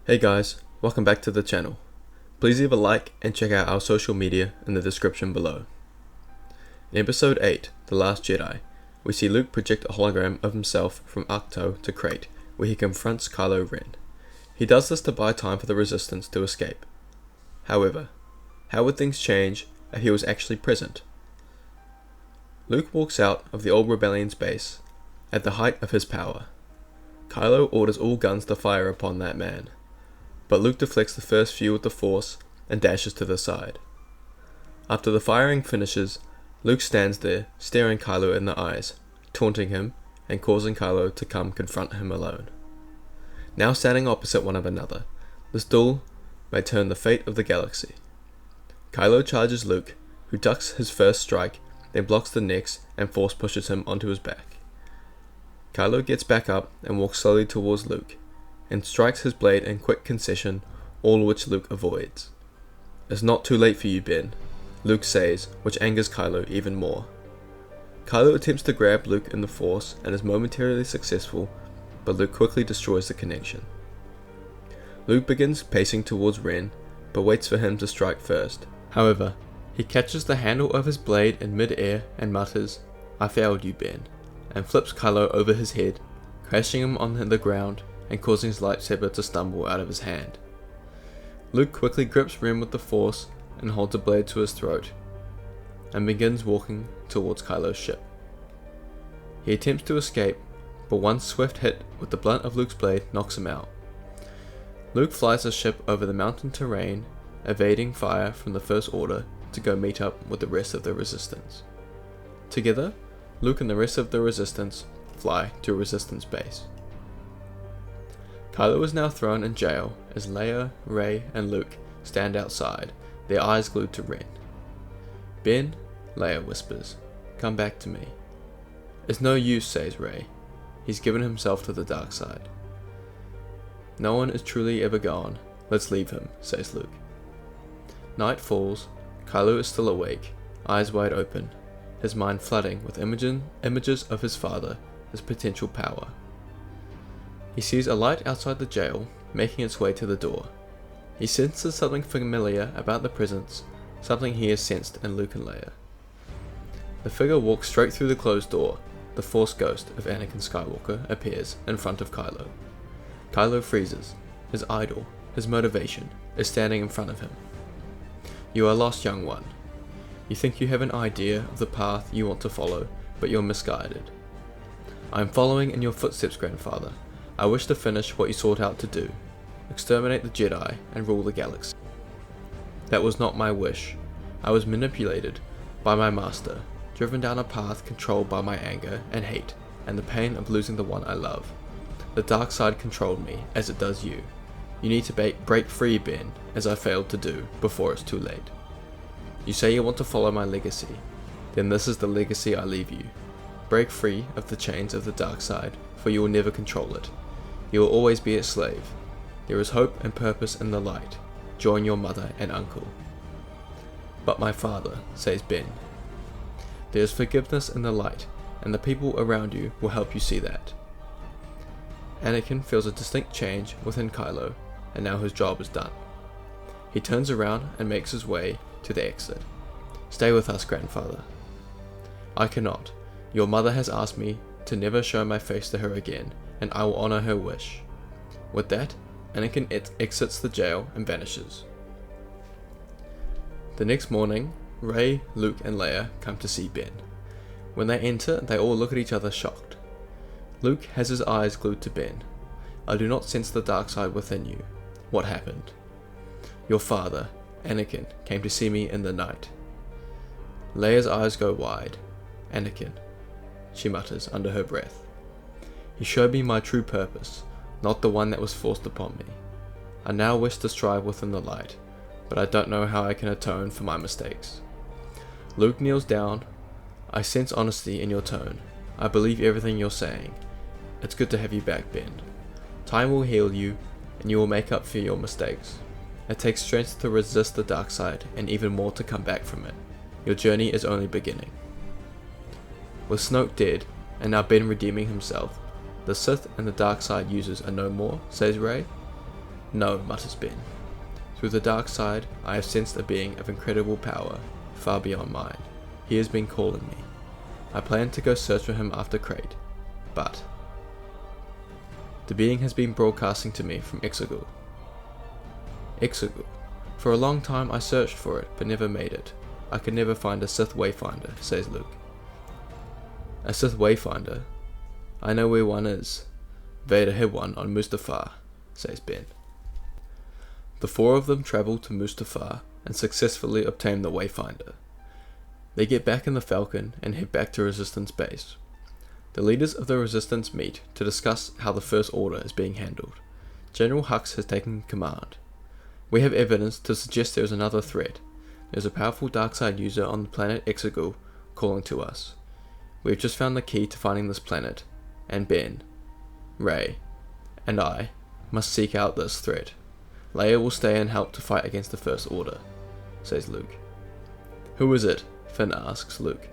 Hey guys, welcome back to the channel. Please leave a like and check out our social media in the description below. In episode 8, The Last Jedi, we see Luke project a hologram of himself from Ahch-To to Crait, where he confronts Kylo Ren. He does this to buy time for the Resistance to escape. However, how would things change if he was actually present? Luke walks out of the old Rebellion's base at the height of his power. Kylo orders all guns to fire upon that man, but Luke deflects the first few with the Force and dashes to the side. After the firing finishes, Luke stands there, staring Kylo in the eyes, taunting him and causing Kylo to come confront him alone. Now standing opposite one another, this duel may turn the fate of the galaxy. Kylo charges Luke, who ducks his first strike, then blocks the next and Force pushes him onto his back. Kylo gets back up and walks slowly towards Luke, and strikes his blade in quick concession, all which Luke avoids. "It's not too late for you, Ben," Luke says, which angers Kylo even more. Kylo attempts to grab Luke in the Force and is momentarily successful, but Luke quickly destroys the connection. Luke begins pacing towards Ren, but waits for him to strike first. However, he catches the handle of his blade in mid-air and mutters, "I failed you, Ben," and flips Kylo over his head, crashing him on the ground and causing his lightsaber to stumble out of his hand. Luke quickly grips Ren with the Force and holds a blade to his throat, and begins walking towards Kylo's ship. He attempts to escape, but one swift hit with the blunt of Luke's blade knocks him out. Luke flies his ship over the mountain terrain, evading fire from the First Order to go meet up with the rest of the Resistance. Together, Luke and the rest of the Resistance fly to a Resistance base. Kylo is now thrown in jail as Leia, Rey, and Luke stand outside, their eyes glued to Ren. "Ben," Leia whispers, "come back to me." "It's no use," says Rey. "He's given himself to the dark side." "No one is truly ever gone. Let's leave him," says Luke. Night falls. Kylo is still awake, eyes wide open, his mind flooding with images of his father, his potential power. He sees a light outside the jail, making its way to the door. He senses something familiar about the presence, something he has sensed in Luke and Leia. The figure walks straight through the closed door. The Force ghost of Anakin Skywalker appears in front of Kylo. Kylo freezes. His idol, his motivation, is standing in front of him. "You are lost, young one. You think you have an idea of the path you want to follow, but you're misguided. I am following in your footsteps, grandfather. I wish to finish what you sought out to do, exterminate the Jedi and rule the galaxy. That was not my wish. I was manipulated by my master, driven down a path controlled by my anger and hate, and the pain of losing the one I love. The dark side controlled me, as it does you. You need to break free, Ben, as I failed to do, before it's too late. You say you want to follow my legacy. Then this is the legacy I leave you. Break free of the chains of the dark side, for you will never control it. You will always be its slave. There is hope and purpose in the light. Join your mother and uncle." "But my father," says Ben. "There is forgiveness in the light, and the people around you will help you see that." Anakin feels a distinct change within Kylo, and now his job is done. He turns around and makes his way to the exit. "Stay with us, grandfather." "I cannot. Your mother has asked me to never show my face to her again, and I will honor her wish." With that, Anakin exits the jail and vanishes. The next morning, Rey, Luke, and Leia come to see Ben. When they enter, they all look at each other shocked. Luke has his eyes glued to Ben. "I do not sense the dark side within you. What happened?" "Your father, Anakin, came to see me in the night." Leia's eyes go wide. "Anakin," she mutters under her breath. "He showed me my true purpose, not the one that was forced upon me. I now wish to strive within the light, but I don't know how I can atone for my mistakes." Luke kneels down. "I sense honesty in your tone. I believe everything you're saying. It's good to have you back, Ben. Time will heal you, and you will make up for your mistakes. It takes strength to resist the dark side, and even more to come back from it. Your journey is only beginning." With Snoke dead, and now Ben redeeming himself, the Sith and the dark side users are no more, says Rey. No, mutters Ben. Through the dark side, I have sensed a being of incredible power, far beyond mine. He has been calling me. I plan to go search for him after Crait, but the being has been broadcasting to me from Exegol. Exegol. For a long time I searched for it, but never made it. I could never find a Sith Wayfinder, says Luke. A Sith Wayfinder? I know where one is. Vader hid one on Mustafar, says Ben. The four of them travel to Mustafar and successfully obtain the Wayfinder. They get back in the Falcon and head back to Resistance base. The leaders of the Resistance meet to discuss how the First Order is being handled. General Hux has taken command. We have evidence to suggest there is another threat. There is a powerful darkside user on the planet Exegol calling to us. We have just found the key to finding this planet, and Ben, Rey, and I must seek out this threat. Leia will stay and help to fight against the First Order, says Luke. Who is it? Finn asks Luke.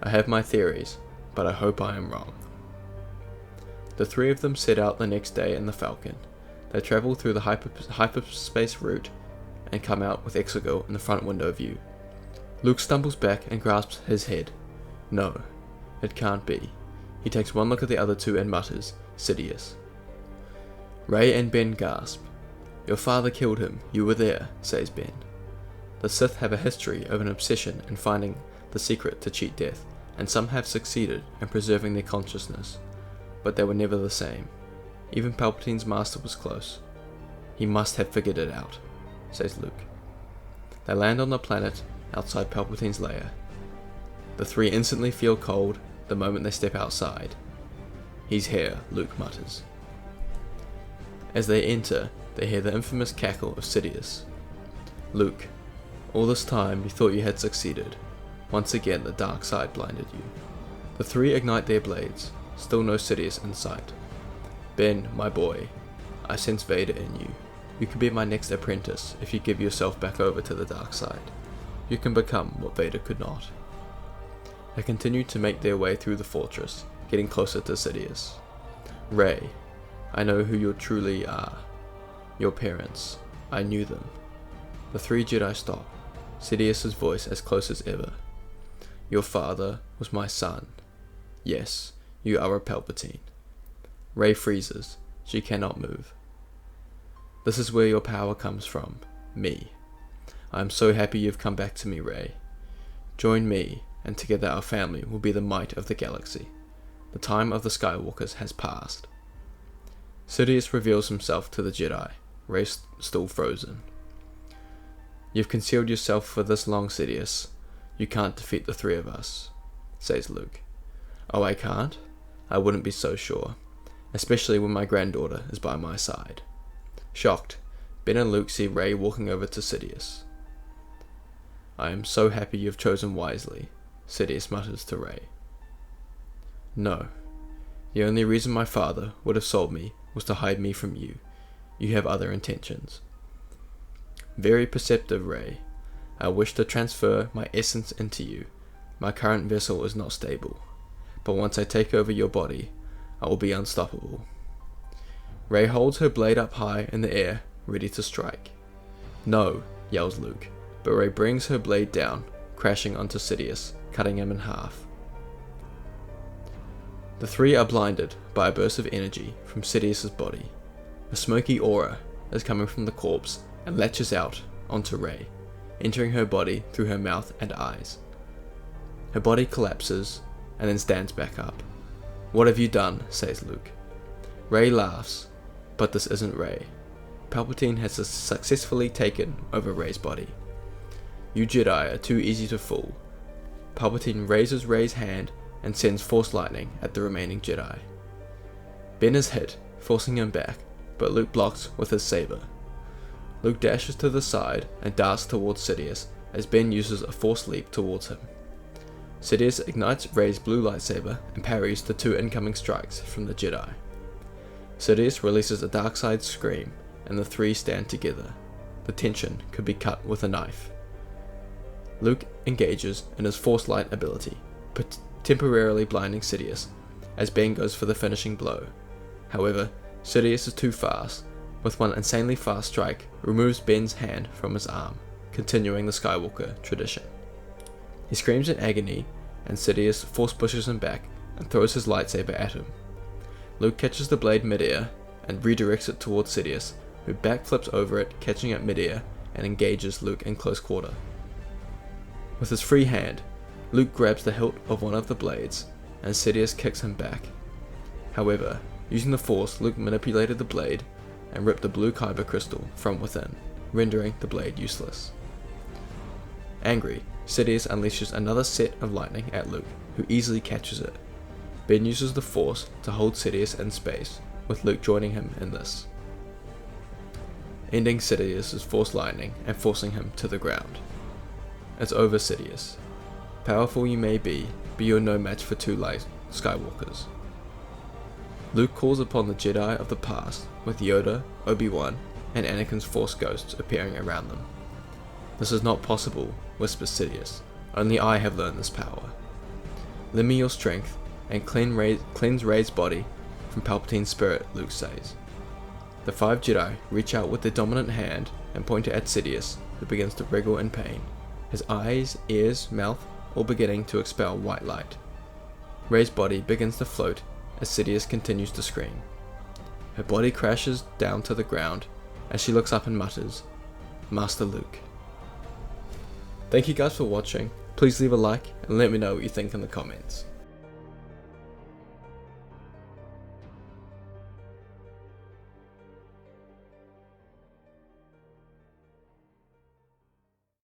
I have my theories, but I hope I am wrong. The three of them set out the next day in the Falcon. They travel through the hyperspace route and come out with Exegol in the front window view. Luke stumbles back and grasps his head. No, it can't be. He takes one look at the other two and mutters, Sidious. Rey and Ben gasp. Your father killed him, you were there, says Ben. The Sith have a history of an obsession in finding the secret to cheat death, and some have succeeded in preserving their consciousness, but they were never the same. Even Palpatine's master was close. He must have figured it out, says Luke. They land on the planet outside Palpatine's lair. The three instantly feel cold the moment they step outside. He's here, Luke mutters. As they enter, they hear the infamous cackle of Sidious. Luke, all this time you thought you had succeeded. Once again the dark side blinded you. The three ignite their blades, still no Sidious in sight. Ben, my boy, I sense Vader in you. You can be my next apprentice if you give yourself back over to the dark side. You can become what Vader could not. They continue to make their way through the fortress, getting closer to Sidious. Rey, I know who you truly are. Your parents. I knew them. The three Jedi stop, Sidious's voice as close as ever. Your father was my son. Yes, you are a Palpatine. Rey freezes. She cannot move. This is where your power comes from. Me. I am so happy you've come back to me, Rey. Join me, and together our family will be the might of the galaxy. The time of the Skywalkers has passed. Sidious reveals himself to the Jedi, Rey still frozen. You've concealed yourself for this long, Sidious. You can't defeat the three of us, says Luke. Oh, I can't? I wouldn't be so sure, especially when my granddaughter is by my side. Shocked, Ben and Luke see Rey walking over to Sidious. I am so happy you've chosen wisely, Sidious mutters to Rey. No. The only reason my father would have sold me was to hide me from you. You have other intentions. Very perceptive, Rey. I wish to transfer my essence into you. My current vessel is not stable, but once I take over your body, I will be unstoppable. Rey holds her blade up high in the air, ready to strike. No, yells Luke, but Rey brings her blade down, crashing onto Sidious, cutting him in half. The three are blinded by a burst of energy from Sidious's body. A smoky aura is coming from the corpse and latches out onto Rey, entering her body through her mouth and eyes. Her body collapses and then stands back up. What have you done? Says Luke. Rey laughs, but this isn't Rey. Palpatine has successfully taken over Rey's body. You Jedi are too easy to fool. Palpatine raises Rey's hand and sends Force Lightning at the remaining Jedi. Ben is hit, forcing him back, but Luke blocks with his saber. Luke dashes to the side and darts towards Sidious as Ben uses a Force leap towards him. Sidious ignites Rey's blue lightsaber and parries the two incoming strikes from the Jedi. Sidious releases a dark-side scream and the three stand together. The tension could be cut with a knife. Luke engages in his Force Light ability, temporarily blinding Sidious as Ben goes for the finishing blow. However, Sidious is too fast, with one insanely fast strike, removes Ben's hand from his arm, continuing the Skywalker tradition. He screams in agony, and Sidious force pushes him back and throws his lightsaber at him. Luke catches the blade midair and redirects it towards Sidious, who backflips over it, catching it midair, and engages Luke in close quarter. With his free hand, Luke grabs the hilt of one of the blades, and Sidious kicks him back. However, using the Force, Luke manipulated the blade and ripped the blue kyber crystal from within, rendering the blade useless. Angry, Sidious unleashes another set of lightning at Luke, who easily catches it. Ben uses the Force to hold Sidious in space, with Luke joining him in this, ending Sidious's Force lightning and forcing him to the ground. It's over, Sidious. Powerful you may be, but you're no match for two light Skywalkers. Luke calls upon the Jedi of the past, with Yoda, Obi-Wan, and Anakin's Force ghosts appearing around them. This is not possible, whispers Sidious. Only I have learned this power. Lend me your strength, and cleanse Rey's body from Palpatine's spirit, Luke says. The 5 Jedi reach out with their dominant hand and point it at Sidious, who begins to wriggle in pain, his eyes, ears, mouth all beginning to expel white light. Rey's body begins to float as Sidious continues to scream. Her body crashes down to the ground as she looks up and mutters, "Master Luke." Thank you guys for watching. Please leave a like and let me know what you think in the comments.